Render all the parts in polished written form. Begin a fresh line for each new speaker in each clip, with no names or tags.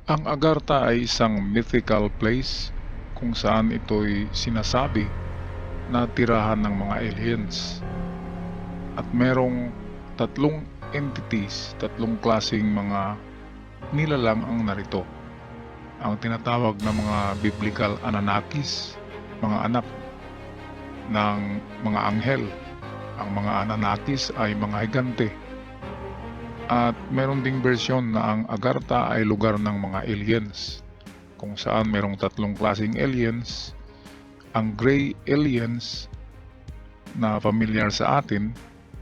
Ang Agartha ay isang mythical place kung saan ito'y sinasabi na tirahan ng mga aliens. At merong tatlong entities, tatlong klaseng mga nilalang ang narito. Ang tinatawag na mga biblical Anunnakis, mga anak ng mga anghel. Ang mga Anunnakis ay mga higante. At meron ding bersyon na ang Agartha ay lugar ng mga aliens, kung saan merong tatlong klaseng aliens. Ang gray aliens na familiar sa atin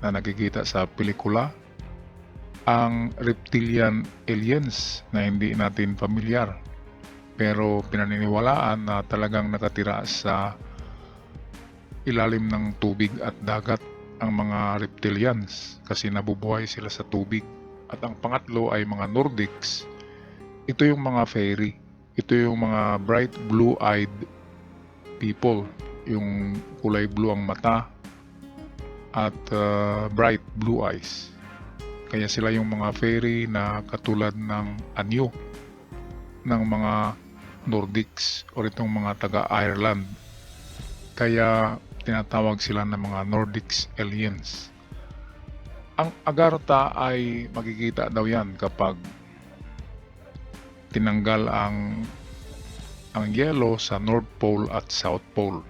na nakikita sa pelikula, ang reptilian aliens na hindi natin familiar pero pinaniniwalaan na talagang nakatira sa ilalim ng tubig at dagat ang mga reptilians kasi nabubuhay sila sa tubig. At ang pangatlo ay mga Nordics. Ito yung mga fairy. Ito yung mga bright blue-eyed people. Yung kulay blue ang mata at bright blue eyes. Kaya sila yung mga fairy na katulad ng anyo ng mga Nordics o itong mga taga-Ireland. Kaya tinatawag sila ng mga Nordics aliens. Ang Agartha ay makikita daw yan kapag tinanggal ang yelo sa North Pole at South Pole.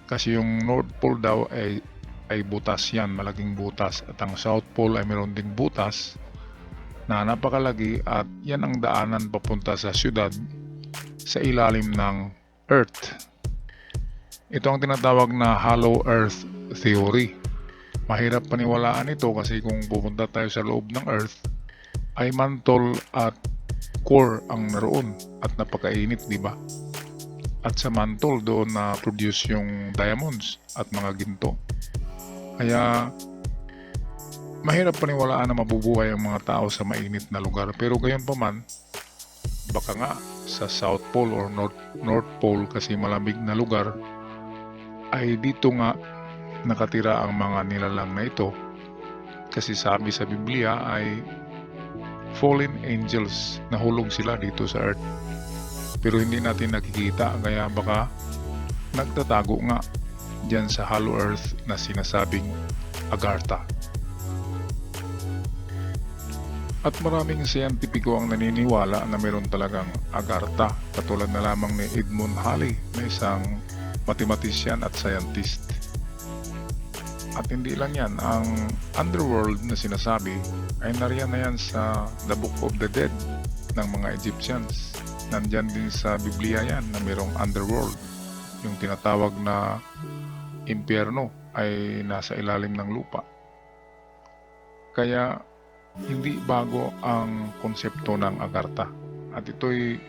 Kasi yung North Pole daw ay butas yan, malaking butas. At ang South Pole ay meron ding butas na napakalaki at yan ang daanan papunta sa syudad sa ilalim ng Earth. Ito ang tinatawag na Hollow Earth Theory. Mahirap paniwalaan ito kasi kung pupunta tayo sa loob ng Earth, ay mantle at core ang naroon at napakainit, di ba? At sa mantle doon na produce yung diamonds at mga ginto. Kaya mahirap paniwalaan na mabubuhay ang mga tao sa mainit na lugar. Pero gayon pa man, baka nga sa South Pole or North Pole kasi malamig na lugar, ay dito nga nakatira ang mga nilalang na ito. Kasi sabi sa Biblia ay fallen angels, nahulog sila dito sa earth. Pero hindi natin nakikita, kaya baka nagtatago nga dyan sa hollow earth na sinasabing Agartha. At maraming siyentipiko ang naniniwala na meron talagang Agartha, katulad na lamang ni Edmund Halley na isang mathematician at scientist. At hindi lang yan, ang underworld na sinasabi ay nariyan na yan sa The Book of the Dead ng mga Egyptians. Nandyan din sa Biblia yan na mayroong underworld. Yung tinatawag na impyerno ay nasa ilalim ng lupa. Kaya hindi bago ang konsepto ng Agartha. At ito'y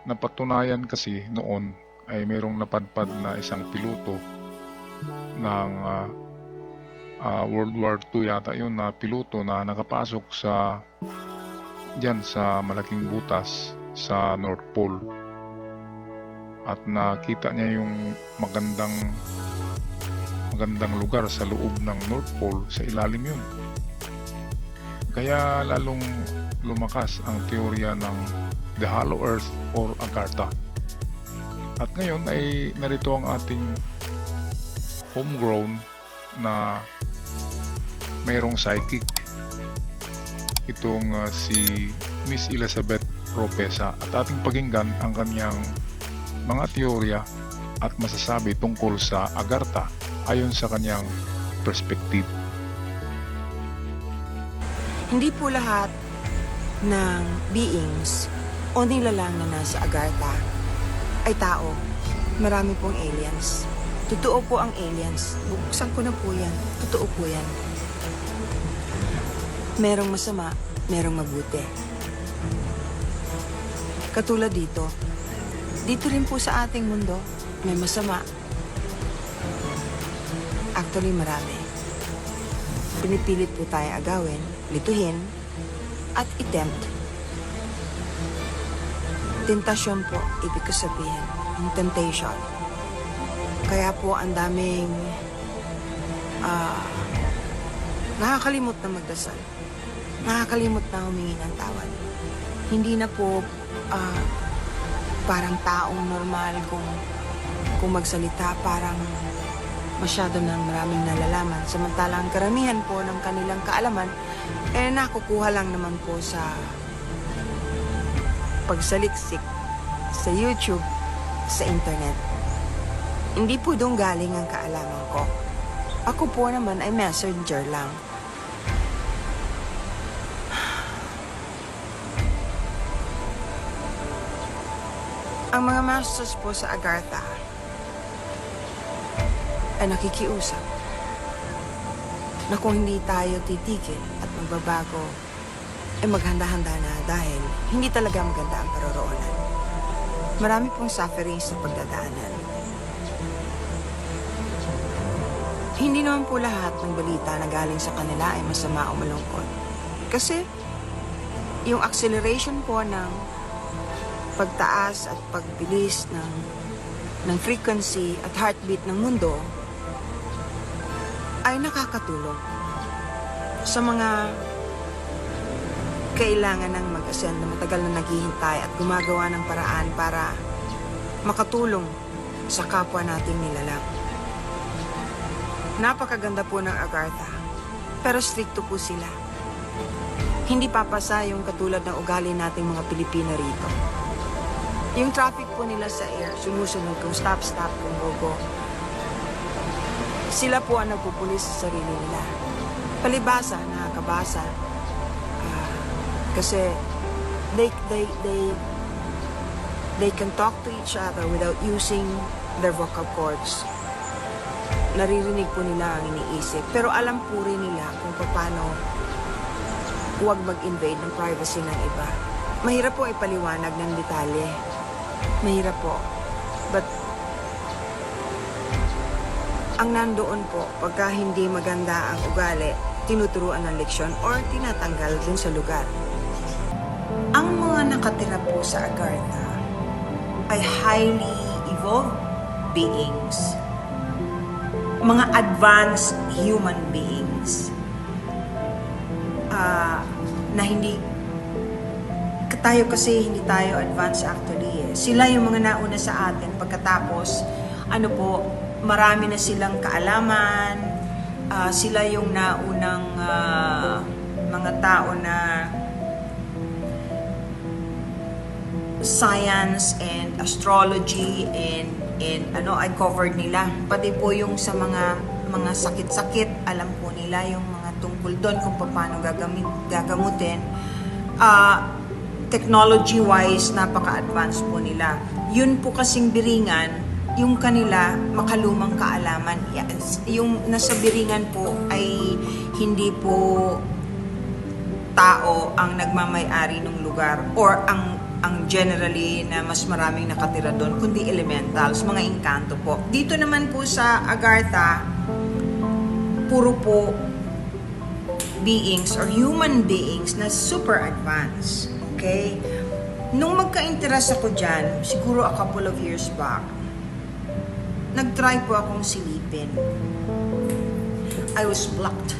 napatunayan kasi noon ay mayroong napadpad na isang piloto ng World War II yata yun na piloto na nakapasok dyan sa malaking butas sa North Pole at nakita niya yung magandang lugar sa loob ng North Pole, sa ilalim yun. Kaya lalong lumakas ang teorya ng The Hollow Earth or Agartha. At ngayon ay narito ang ating homegrown na mayroong psychic. Itong si Miss Elizabeth Propesa at ating pakinggan ang kanyang mga teorya at masasabi tungkol sa Agartha ayon sa kanyang perspective.
Hindi po lahat ng beings o nilalang na nasa Agartha ay tao. Marami pong aliens. Totoo po ang aliens. Buksan ko na po yan. Totoo po yan. Merong masama, merong mabuti. Katulad dito. Dito rin po sa ating mundo, may masama. Actually, marami. Pinipilit po tayo agawin, lituhin, at i-tempt. Tentasyon po, ibig ko sabihin. Yung temptation. Kaya po ang daming nakakalimot na magdasal. Nakakalimot na humingi ng tawad. Hindi na po parang taong normal kung magsalita, parang masyado ng maraming nalalaman. Samantalang karamihan po ng kanilang kaalaman, nakukuha lang naman po sa pagsaliksik sa YouTube, sa internet. Hindi po doon galing ang kaalaman ko. Ako po naman ay messenger lang. Ang mga masters po sa Agartha ay nakikiusap na kung hindi tayo titigil at magbabago, ay maghanda-handa na dahil hindi talaga maganda ang paroroonan. Marami pong sufferings sa pagdadaanan. Hindi naman po lahat ng balita na galing sa kanila ay masama o malungkot. Kasi yung acceleration po ng pagtaas at pagbilis ng frequency at heartbeat ng mundo ay nakakatulong sa mga kailangan ng mag-ascend na matagal na naghihintay at gumagawa ng paraan para makatulong sa kapwa nating nilalang. Napakaganda po ng Agartha, pero stricto po sila. Hindi papasa yung katulad ng ugali nating mga Pilipino rito. Yung traffic po nila sa air, sumusunod kung stop, kung go. Sila po ang nagpupulis sa sarili nila. Palibasa, nakakabasa. Kasi they can talk to each other without using their vocal cords. Naririnig po nila ang iniisip. Pero alam po rin nila kung paano huwag mag-invade ng privacy ng iba. Mahirap po ipaliwanag ng detalye. Mahirap po. But ang nandoon po, pagka hindi maganda ang ugali, tinuturuan ng leksyon or tinatanggal dun sa lugar. Ang mga nakatira po sa Agartha ay highly evolved beings. Mga advanced human beings. Na hindi tayo kasi hindi tayo advanced actually. Sila yung mga nauna sa atin pagkatapos marami na silang kaalaman. Sila yung naunang mga tao na science and astrology and I covered nila. Pati po yung sa mga sakit-sakit, alam po nila yung mga tungkol doon kung paano gagamutin. Technology-wise, napaka-advanced po nila. Yun po kasing biringan, yung kanila makalumang kaalaman. Yung nasa biringan po ay hindi po tao ang nagmamay-ari ng lugar or ang generally na mas maraming nakatira doon, kundi elementals, mga engkanto po. Dito naman po sa Agartha, puro po beings or human beings na super advanced. Okay? Nung magka-interest ako dyan, siguro a couple of years back, nag-try po akong silipin. I was blocked.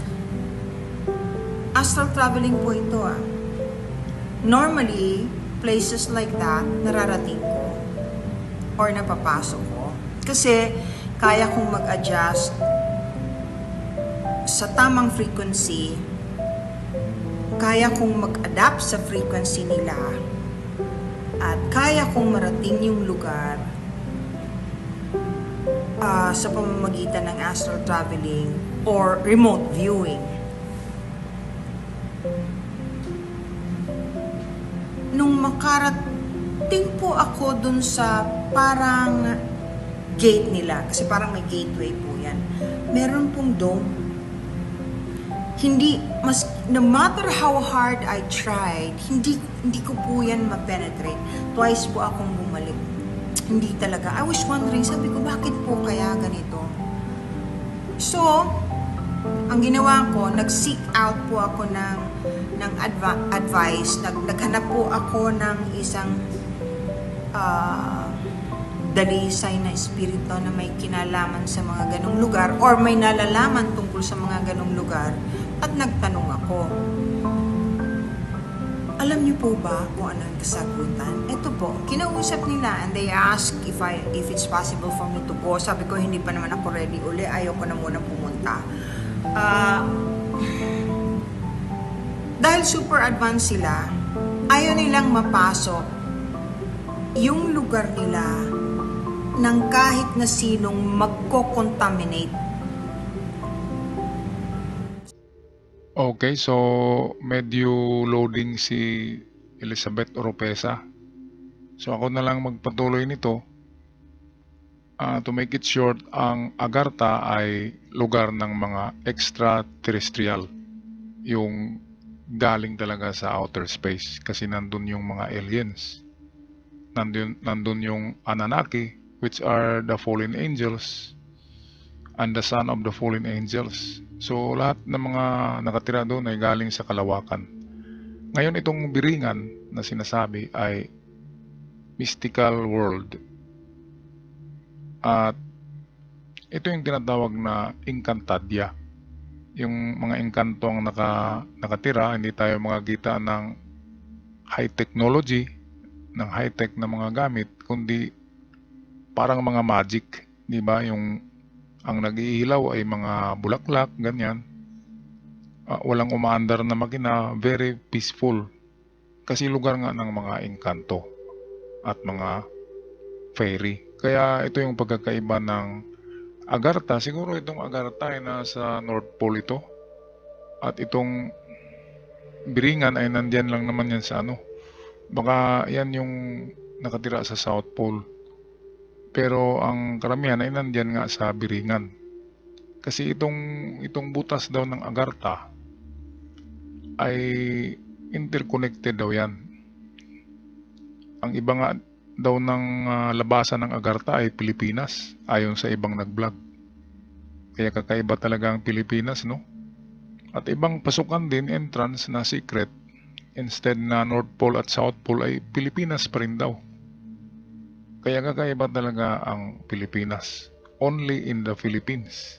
Astral traveling po ito Normally, places like that, nararating ko or napapasok ko. Kasi kaya kong mag-adjust sa tamang frequency, kaya kong mag-adapt sa frequency nila, at kaya kong marating yung lugar sa pamamagitan ng astral traveling or remote viewing. Nung makarating po ako dun sa parang gate nila, kasi parang may gateway po yan, meron pong dome. No matter how hard I tried, hindi ko po yan ma-penetrate. Twice po akong bumalik. Hindi talaga. I was wondering, sabi ko, bakit po kaya ganito? So, ang ginawa ko, nag-seek out po ako ng advice. Naghanap po ako ng isang dalisay na espiritu na may kinalaman sa mga ganong lugar or may nalalaman tungkol sa mga ganong lugar at nagtanong ako. Alam niyo po ba kung anong kasagutan? Ito po, kinausap nila and they ask if it's possible for me to go. Sabi ko, hindi pa naman ako ready uli. Ayaw ko na muna pumunta. Dahil super advanced sila, ayaw nilang mapasok yung lugar nila ng kahit na sinong magko-contaminate.
Okay, so medyo loading si Elizabeth Oropesa. So ako na lang magpatuloy nito. To make it short, ang Agartha ay lugar ng mga extraterrestrial. Yung galing talaga sa outer space kasi nandun yung mga aliens. Nandun yung Anunnaki, which are the fallen angels and the son of the fallen angels. So lahat ng mga nakatira doon ay galing sa kalawakan. Ngayon itong biringan na sinasabi ay mystical world. At ito yung tinatawag na Encantadia. Yung mga engkanto ang nakatira, hindi tayo makakita ng high technology, ng high-tech na mga gamit, kundi parang mga magic, di ba? Yung ang nag-iilaw ay mga bulaklak, ganyan. Walang umaandar na makina, very peaceful. Kasi lugar nga ng mga engkanto at mga fairy. Kaya ito yung pagkakaiba ng Agartha. Siguro itong Agartha ay nasa North Pole ito. At itong biringan ay nandyan lang naman yan sa ano. Baka yan yung nakatira sa South Pole. Pero ang karamihan ay nandyan nga sa biringan. Kasi itong butas daw ng Agartha ay interconnected daw yan. Ang iba nga daw ng labasan ng Agartha ay Pilipinas, ayon sa ibang nag-vlog. Kaya kakaiba talaga ang Pilipinas, no? At ibang pasukan din, entrance na secret. Instead na North Pole at South Pole ay Pilipinas pa rin daw. Kaya kakaiba talaga ang Pilipinas. Only in the Philippines.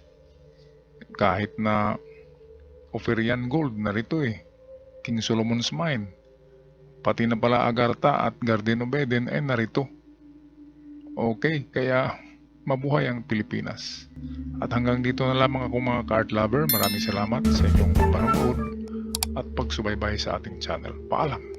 Kahit na Ophirian Gold, narito eh. King Solomon's Mine. Pati na pala Agartha at Garden of Eden ay narito. Okay, kaya mabuhay ang Pilipinas. At hanggang dito na lamang ako mga card lover. Maraming salamat sa inyong panonood at pagsubaybay sa ating channel. Paalam!